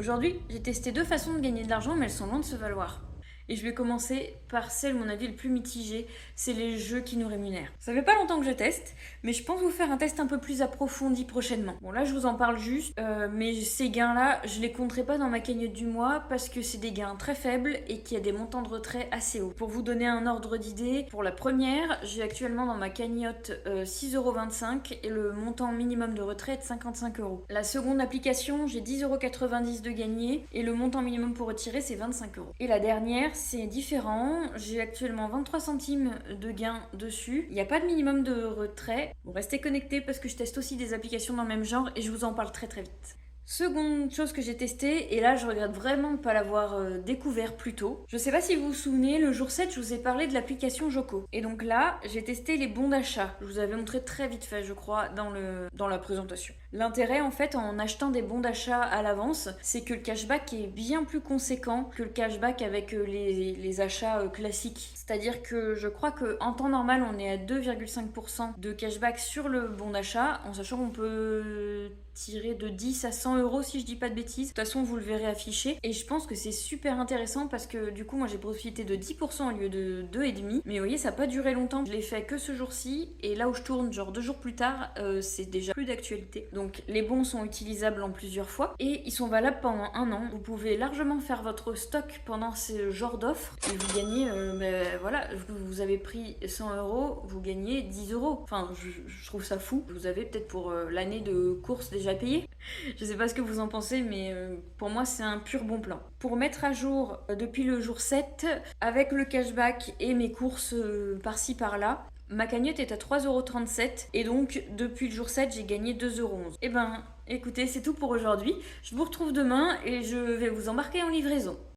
Aujourd'hui, j'ai testé deux façons de gagner de l'argent, mais elles sont loin de se valoir. Et je vais commencer par celle, mon avis, le plus mitigé, c'est les jeux qui nous rémunèrent. Ça fait pas longtemps que je teste, mais je pense vous faire un test un peu plus approfondi prochainement. Bon là je vous en parle juste, mais ces gains-là, je les compterai pas dans ma cagnotte du mois parce que c'est des gains très faibles et qu'il y a des montants de retrait assez hauts. Pour vous donner un ordre d'idée, pour la première, j'ai actuellement dans ma cagnotte 6,25€ et le montant minimum de retrait est de 55€. La seconde application, j'ai 10,90€ de gagné et le montant minimum pour retirer c'est 25€. Et la dernière, c'est différent. J'ai actuellement 23 centimes de gain dessus. Il n'y a pas de minimum de retrait. Bon, restez connectés parce que je teste aussi des applications dans le même genre et je vous en parle très très vite. Seconde chose que j'ai testée, et là je regrette vraiment de ne pas l'avoir découvert plus tôt. Je sais pas si vous vous souvenez, le jour 7, je vous ai parlé de l'application Joko. Et donc là, j'ai testé les bons d'achat. Je vous avais montré très vite fait, je crois, dans la présentation. L'intérêt, en fait, en achetant des bons d'achat à l'avance, c'est que le cashback est bien plus conséquent que le cashback avec les achats classiques. C'est-à-dire que je crois qu'en temps normal, on est à 2,5% de cashback sur le bon d'achat, en sachant qu'on peut tirer de 10 à 100€ si je dis pas de bêtises. De toute façon, vous le verrez affiché. Et je pense que c'est super intéressant parce que du coup, moi j'ai profité de 10% au lieu de 2,5. Mais vous voyez, ça n'a pas duré longtemps. Je l'ai fait que ce jour-ci. Et là où je tourne, genre 2 jours plus tard, c'est déjà plus d'actualité. Donc les bons sont utilisables en plusieurs fois. Et ils sont valables pendant un an. Vous pouvez largement faire votre stock pendant ce genre d'offres. Et vous gagnez, voilà, vous avez pris 100€, vous gagnez 10€. Enfin, je trouve ça fou. Vous avez peut-être pour l'année de course déjà payé. Je sais pas ce que vous en pensez, mais pour moi, c'est un pur bon plan. Pour mettre à jour depuis le jour 7, avec le cashback et mes courses par-ci par-là, ma cagnotte est à 3,37€ et donc depuis le jour 7, j'ai gagné 2,11€. Et ben, écoutez, c'est tout pour aujourd'hui. Je vous retrouve demain et je vais vous embarquer en livraison.